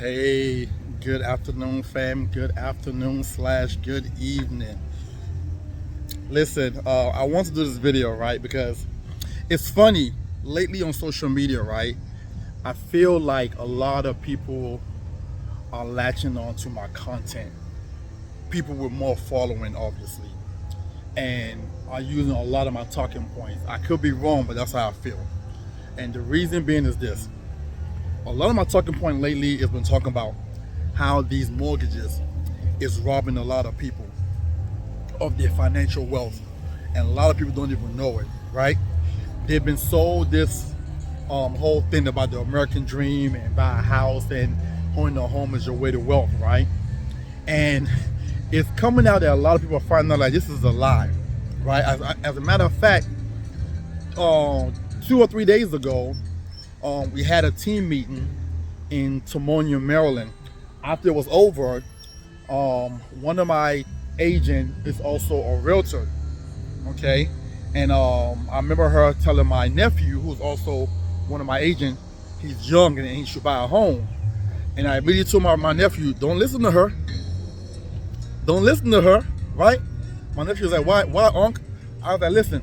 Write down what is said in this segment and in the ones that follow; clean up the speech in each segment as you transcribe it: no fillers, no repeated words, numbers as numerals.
Hey, good afternoon, fam. Good afternoon slash good evening. Listen, I want to do this video, right? Because it's funny. Lately on social media, right? I feel like a lot of people are latching on to my content. People with more following, obviously, and are using a lot of my talking points. I could be wrong, but that's how I feel. And the reason being is this. A lot of my talking point lately has been talking about how these mortgages is robbing a lot of people of their financial wealth, and a lot of people don't even know it, right? They've been sold this whole thing about the American dream and buy a house and owning a home is your way to wealth, right? And it's coming out that a lot of people are finding out like this is a lie, right? As a matter of fact, 2 or 3 days ago, we had a team meeting in Timonium, Maryland. After it was over, one of my agents is also a realtor, okay? And I remember her telling my nephew, who's also one of my agents, he's young and he should buy a home. And I immediately told my nephew, don't listen to her. Don't listen to her, right? My nephew was like, why, Unc? I was like, listen,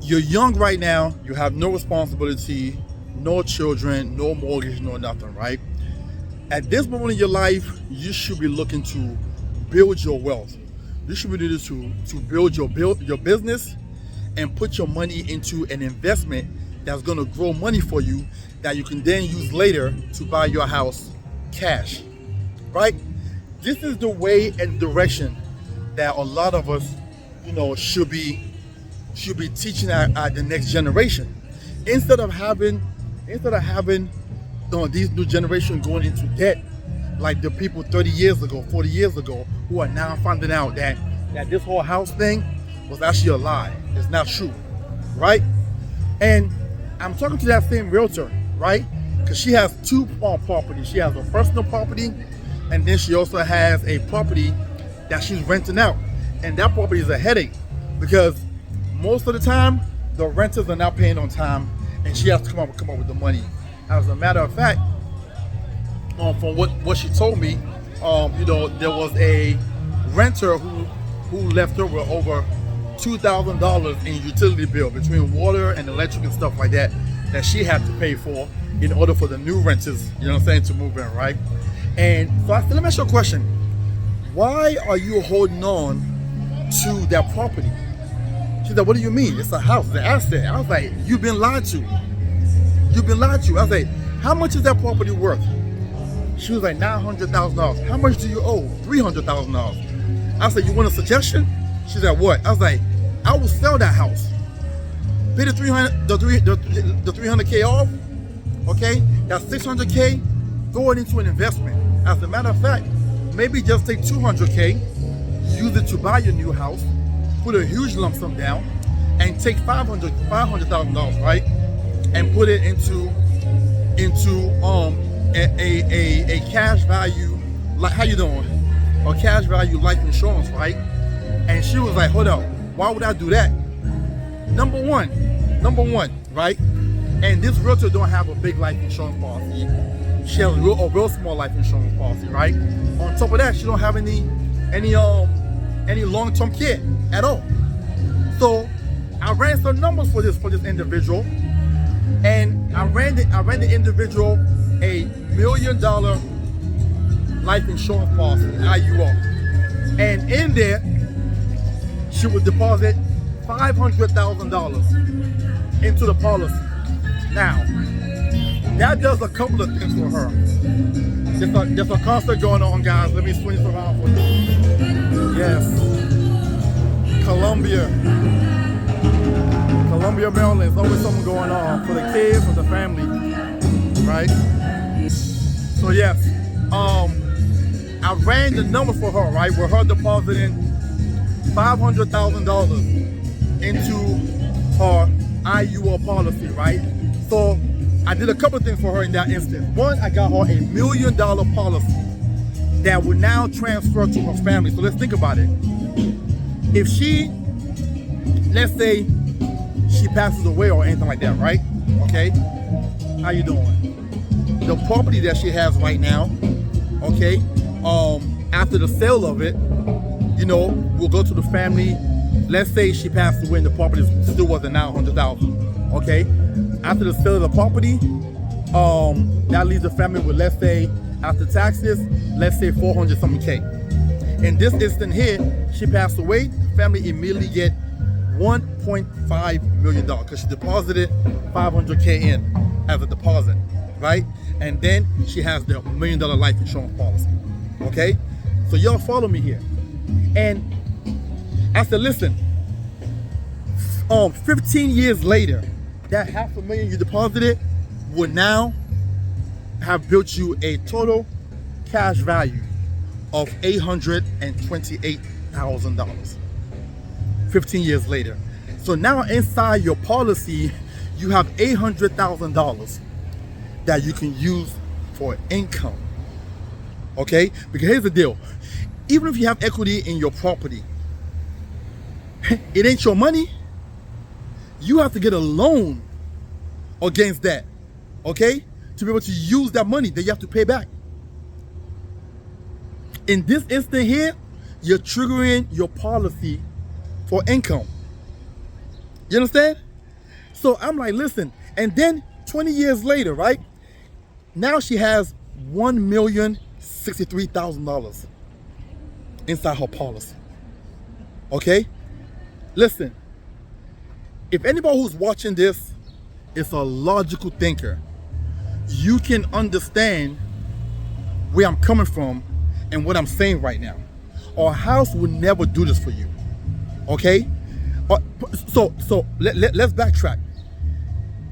you're young right now, you have no responsibility, no children, no mortgage, no nothing, right? At this moment in your life, you should be looking to build your wealth. You should be looking to build your business and put your money into an investment that's gonna grow money for you that you can then use later to buy your house cash, right? This is the way and direction that a lot of us, should be teaching the next generation. Instead of having these new generation going into debt like the people 30 years ago, 40 years ago, who are now finding out that this whole house thing was actually a lie. It's not true, right? And I'm talking to that same realtor, right? Because she has two properties. She has a personal property, and then she also has a property that she's renting out. And that property is a headache because most of the time the renters are not paying on time, and she has to come up with the money. As a matter of fact, from what she told me, there was a renter who left her with over $2,000 in utility bill between water and electric and stuff like that she had to pay for in order for the new renters, to move in, right? And so I said, let me ask you a question. Why are you holding on to that property? She said, what do you mean? It's a house, it's an asset. I was like, you've been lied to. You've been lied to. I was like, how much is that property worth? She was like, $900,000. How much do you owe? $300,000. I said, you want a suggestion? She said, what? I was like, I will sell that house. Pay the $300K off, okay? That's $600K, throw it into an investment. As a matter of fact, maybe just take $200K, use it to buy your new house, put a huge lump sum down, and take $500,000, right? And put it into a cash value, like, how you doing? A cash value life insurance, right? And she was like, hold up, why would I do that? Number one, right? And this realtor don't have a big life insurance policy. She has a real small life insurance policy, right? On top of that, she don't have any long-term care at all. So I ran some numbers for this individual, and I ran the individual a $1 million life insurance policy, IUL. And in there, she would deposit $500,000 into the policy. Now, that does a couple of things for her. There's a concert going on, guys. Let me swing this around for you. Yes. Columbia, Maryland. There's always something going on for the kids, for the family, right? So yes, I ran the number for her, right? With her depositing $500,000 into her IUL policy, right? So I did a couple of things for her in that instance. One, I got her a $1 million policy that will now transfer to her family. So let's think about it. If she, let's say she passes away or anything like that, right? Okay, how you doing? the property that she has right now, okay, after the sale of it, you know, we'll go to the family. Let's say she passed away and the property still wasn't $900,000, okay? After the sale of the property, that leaves the family with, let's say, after taxes, let's say 400 something K. In this instant here, she passed away, the family immediately get $1.5 million because she deposited 500K in as a deposit, right? And then she has the $1 million life insurance policy, okay? So y'all follow me here. And I said, listen, 15 years later, that $500,000 you deposited will now have built you a total cash value of $828,000. 15 years later. So now inside your policy, you have $800,000 that you can use for income. Okay? Because here's the deal. Even if you have equity in your property, it ain't your money. You have to get a loan against that, okay? To be able to use that money that you have to pay back. In this instant here, you're triggering your policy for income. You understand? So I'm like, listen, and then 20 years later, right? Now she has $1,063,000 inside her policy. Okay? Listen, if anybody who's watching this is a logical thinker, you can understand where I'm coming from and what I'm saying right now. Our house would never do this for you. Okay? So let's backtrack.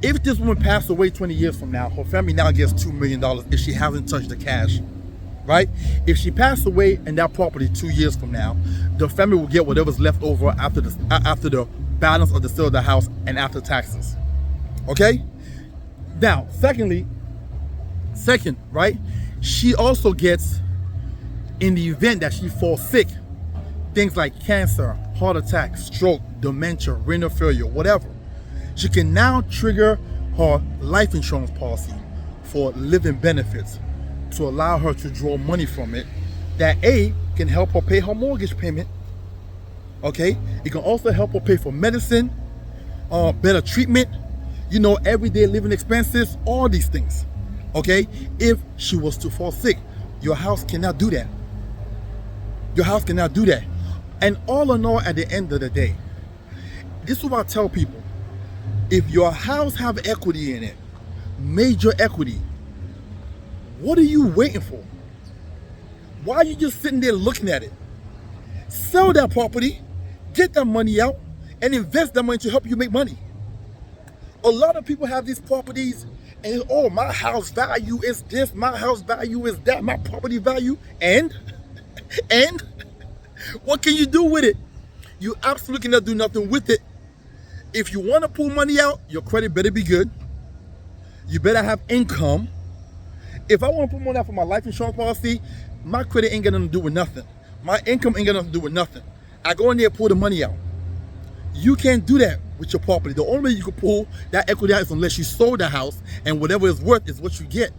If this woman passed away 20 years from now, her family now gets $2 million if she hasn't touched the cash, right? If she passed away in that property 2 years from now, the family will get whatever's left over after the balance of the sale of the house and after taxes. Okay? Now, second, right? She also gets, in the event that she falls sick, things like cancer, heart attack, stroke, dementia, renal failure, whatever. She can now trigger her life insurance policy for living benefits to allow her to draw money from it that A, can help her pay her mortgage payment. Okay? It can also help her pay for medicine, better treatment, you know, everyday living expenses, all these things. Okay? If she was to fall sick, your house cannot do that. Your house cannot do that. And all in all, at the end of the day, this is what I tell people. If your house have equity in it, major equity, what are you waiting for? Why are you just sitting there looking at it? Sell that property, get that money out, and invest that money to help you make money. A lot of people have these properties and, oh, my house value is this, my house value is that, my property value, and what can you do with it? You absolutely cannot do nothing with it. If you want to pull money out, your credit better be good. You better have income. If I want to put money out for my life insurance policy, my credit ain't got nothing to do with nothing. My income ain't got nothing to do with nothing. I go in there and pull the money out. You can't do that with your property. The only way you can pull that equity out is unless you sold the house, and whatever it's worth is what you get.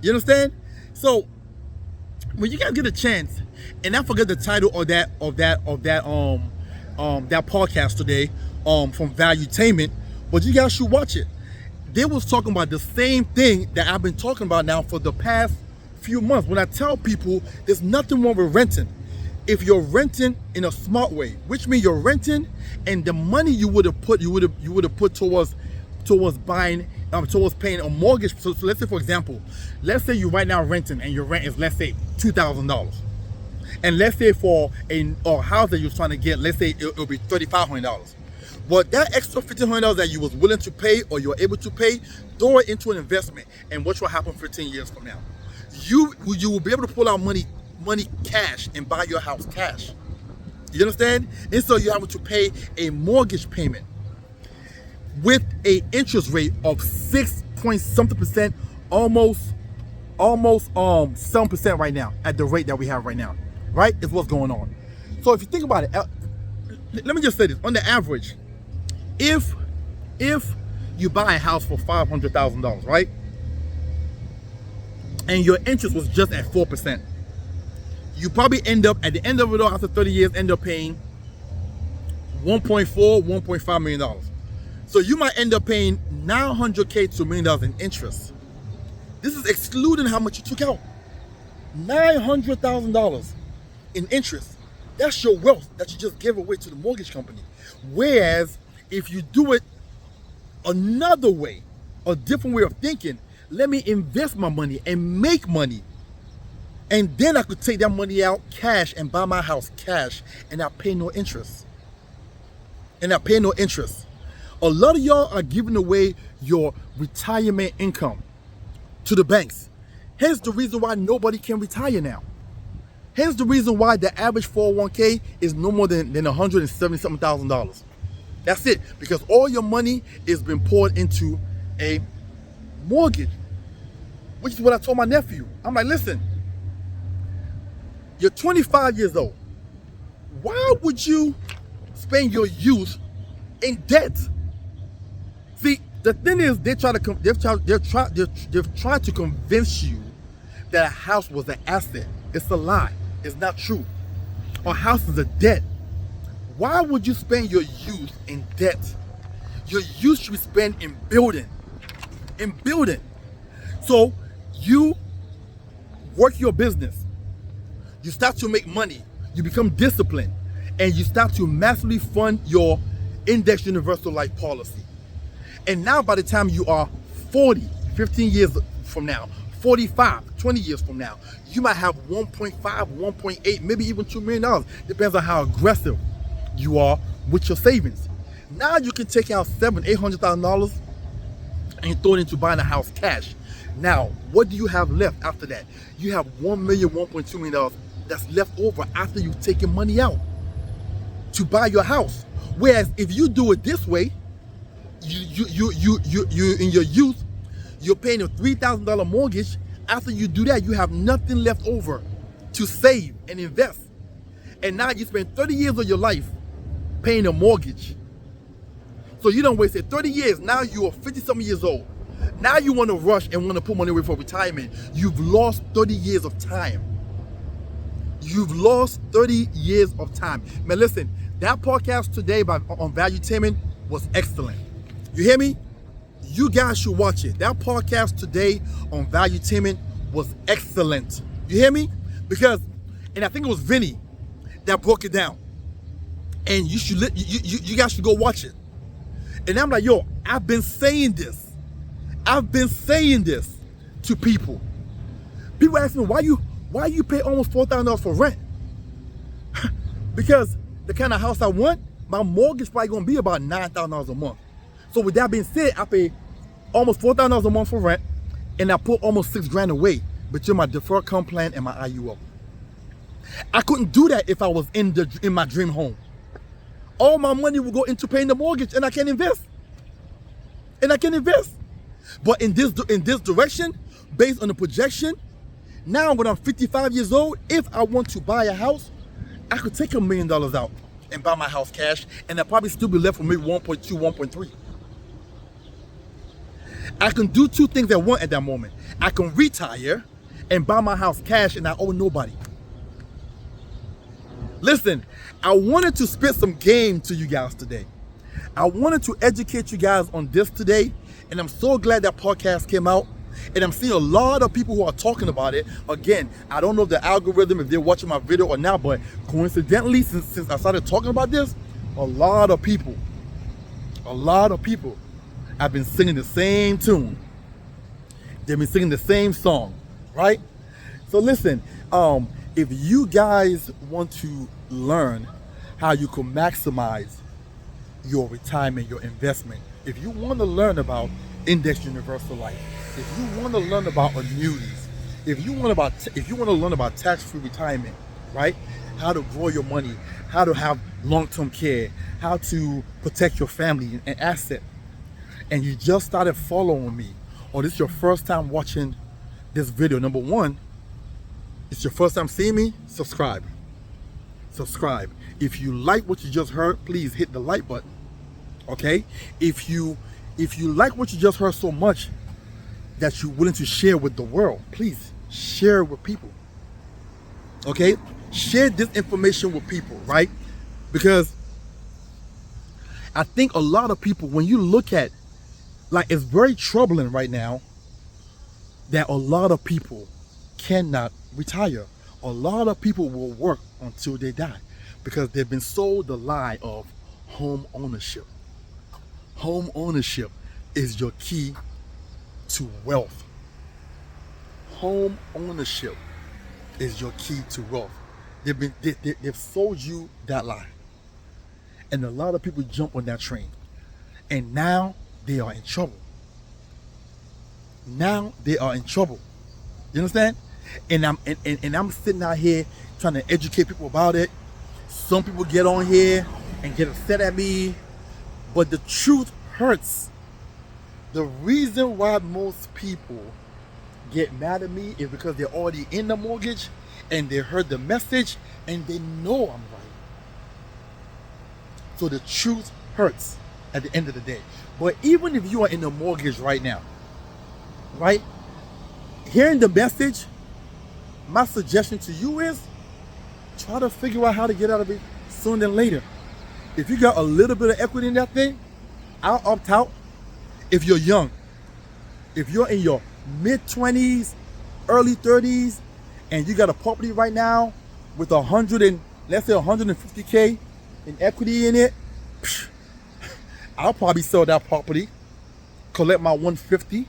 You understand? So when you guys get a chance, and I forget the title of that podcast today, from Valuetainment, but you guys should watch it. They was talking about the same thing that I've been talking about now for the past few months. When I tell people there's nothing wrong with renting, if you're renting in a smart way, which means you're renting, and the money you would have put towards buying, towards paying a mortgage. So let's say, for example, let's say you're right now renting and your rent is, let's say, $2,000, and let's say for a house that you're trying to get, let's say it'll be $3,500. But that extra $1,500 that you was willing to pay or you're able to pay, throw it into an investment, and what will happen 15 years from now? You will be able to pull out money cash and buy your house cash. You understand? And so you're having to pay a mortgage payment with a interest rate of 6-point-something%, almost 7% right now at the rate that we have right now. Right? Is what's going on. So if you think about it, let me just say this. On the average, if you buy a house for $500,000, right? and your interest was just at 4%. You probably end up, at the end of it all, after 30 years, end up paying $1.5 million. So you might end up paying $900K to $1 million in interest. This is excluding how much you took out. $900,000 in interest. That's your wealth that you just gave away to the mortgage company. Whereas if you do it another way, a different way of thinking, let me invest my money and make money. And then I could take that money out cash and buy my house cash, and I pay no interest. A lot of y'all are giving away your retirement income to the banks. Hence the reason why nobody can retire now. Hence the reason why the average 401k is no more than $170,000. That's it, because all your money is been poured into a mortgage, which is what I told my nephew. I'm like, listen, you're 25 years old. Why would you spend your youth in debt? See, the thing is, they've tried to convince you that a house was an asset. It's a lie. It's not true. A house is a debt. Why would you spend your youth in debt? Your youth should be spent in building. So you work your business. You start to make money. You become disciplined. And you start to massively fund your Index Universal Life policy. And now by the time you are 40, 15 years from now, 45, 20 years from now, you might have 1.5, 1.8, maybe even $2 million. Depends on how aggressive you are with your savings. Now you can take out $700,000, $800,000 and throw it into buying a house cash. Now, what do you have left after that? You have $1 million, $1.2 million that's left over after you've taken money out to buy your house. Whereas if you do it this way, you in your youth, you're paying a $3,000 mortgage. After you do that, you have nothing left over to save and invest. And now you spend 30 years of your life paying a mortgage. So you don't wasted 30 years. Now you are 50-something years old. Now you want to rush and want to put money away for retirement. You've lost 30 years of time. You've lost 30 years of time. Man, listen, that podcast today on Valuetainment was excellent. You hear me? You guys should watch it. That podcast today on Valuetainment was excellent. You hear me? Because, and I think it was Vinny that broke it down. And you guys should go watch it. And I'm like, yo, I've been saying this to people. People ask me, why you pay almost $4,000 for rent? Because the kind of house I want, my mortgage probably gonna be about $9,000 a month. So with that being said, I pay almost $4,000 a month for rent, and I put almost $6,000 away between my deferred comp plan and my IUL. I couldn't do that if I was in my dream home. All my money will go into paying the mortgage, and I can invest. But in this direction, based on the projection, now when I'm 55 years old, if I want to buy a house, I could take $1 million out and buy my house cash, and I'll probably still be left with maybe 1.2, 1.3. I can do two things at once at that moment. I can retire and buy my house cash, and I owe nobody. Listen, I wanted to spit some game to you guys today. I wanted to educate you guys on this today, and I'm so glad that podcast came out. And I'm seeing a lot of people who are talking about it. Again, I don't know if the algorithm, if they're watching my video or not, but coincidentally, since I started talking about this, a lot of people have been singing the same tune. They've been singing the same song, right? So listen, if you guys want to learn how you can maximize your retirement, your investment, if you want to learn about Index Universal Life, if you want to learn about annuities, if you want to learn about tax-free retirement, right? How to grow your money, how to have long-term care, how to protect your family and asset, and you just started following me, or this is your first time watching this video, number one, it's your first time seeing me, subscribe. If you like what you just heard, please hit the like button. Okay? If you like what you just heard so much that you're willing to share with the world. Please share it with people. Okay? Share this information with people, right? Because I think a lot of people, when you look at, like, it's very troubling right now that a lot of people cannot retire. A lot of people will work until they die because they've been sold the lie of home ownership. Home ownership is your key to wealth. Home ownership is your key to wealth. They've sold you that lie. And a lot of people jump on that train. And now they are in trouble. Now they are in trouble. You understand? And I'm sitting out here trying to educate people about it. Some people get on here and get upset at me, but the truth hurts. The reason why most people get mad at me is because they're already in the mortgage and they heard the message and they know I'm right. So the truth hurts at the end of the day. But even if you are in the mortgage right now, right? Hearing the message, my suggestion to you is try to figure out how to get out of it sooner than later. If you got a little bit of equity in that thing, I'll opt out. If you're young, if you're in your mid-20s, early 30s, and you got a property right now with let's say 150K in equity in it, I'll probably sell that property, collect my 150,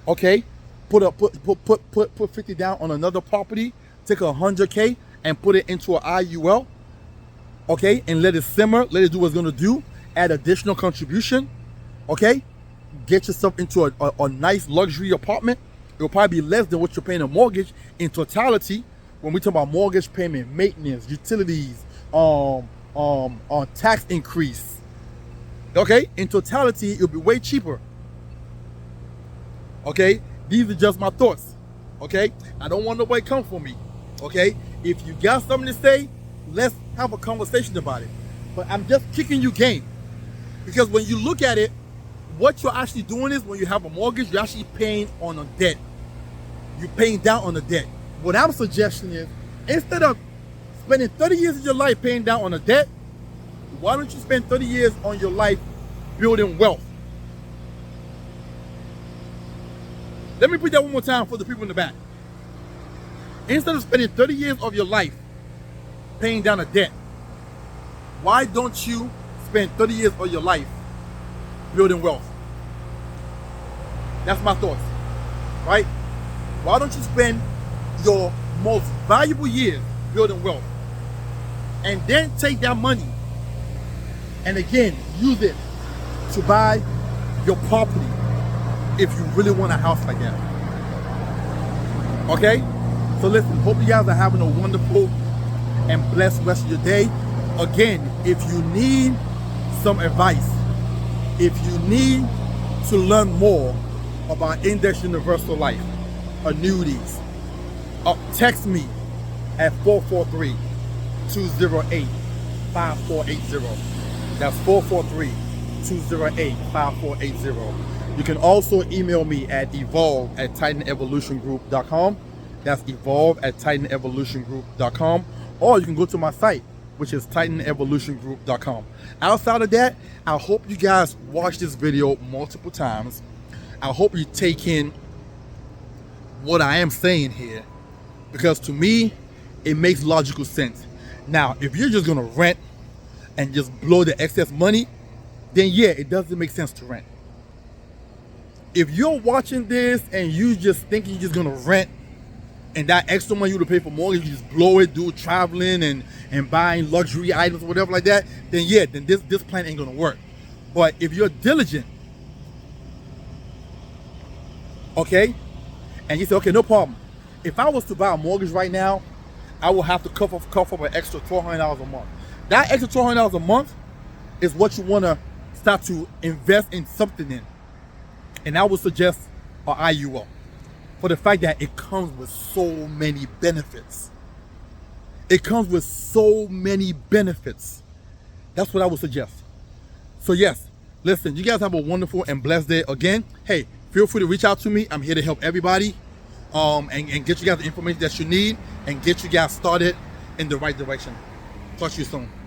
okay, put 50 down on another property, take 100K and put it into an IUL, okay, and let it simmer, let it do what it's gonna do, add additional contribution, okay, get yourself into a nice luxury apartment. It will probably be less than what you're paying a mortgage in totality. When we talk about mortgage payment, maintenance, utilities, tax increase, okay, in totality it'll be way cheaper. Okay, these are just my thoughts. Okay, I don't want nobody to come for me. Okay, if you got something to say, let's have a conversation about it. But I'm just kicking you game, because when you look at it, what you're actually doing is when you have a mortgage, you're actually paying on a debt. You're paying down on a debt. What I'm suggesting is, instead of spending 30 years of your life paying down on a debt, why don't you spend 30 years on your life building wealth? Let me put that one more time for the people in the back. Instead of spending 30 years of your life paying down a debt, why don't you spend 30 years of your life building wealth? That's my thoughts, right? Why don't you spend your most valuable years building wealth and then take that money and again use it to buy your property if you really want a house like that? Okay? So listen, hope you guys are having a wonderful and blessed rest of your day. Again, if you need some advice, if you need to learn more about Index Universal Life, annuities, text me at 443-208-5480. That's 443-208-5480. You can also email me at evolve@titanevolutiongroup.com. That's evolve@titanevolutiongroup.com. Or you can go to my site, which is titanevolutiongroup.com. Outside of that, I hope you guys watch this video multiple times. I hope you take in what I am saying here, because to me, it makes logical sense. Now, if you're just gonna rent and just blow the excess money, then yeah, it doesn't make sense to rent. If you're watching this and you just thinking you're just gonna rent and that extra money you would pay for mortgage, you just blow it, do traveling and buying luxury items or whatever like that, then yeah, then this plan ain't gonna work. But if you're diligent, okay, and you say, okay, no problem. If I was to buy a mortgage right now, I will have to cough up an extra $1,200 a month. That extra $1,200 a month is what you want to start to invest in something in. And I would suggest an IUL, for the fact that it comes with so many benefits. It comes with so many benefits. That's what I would suggest. So yes, listen, you guys have a wonderful and blessed day. Again, hey, feel free to reach out to me. I'm here to help everybody, and get you guys the information that you need and get you guys started in the right direction. Talk to you soon.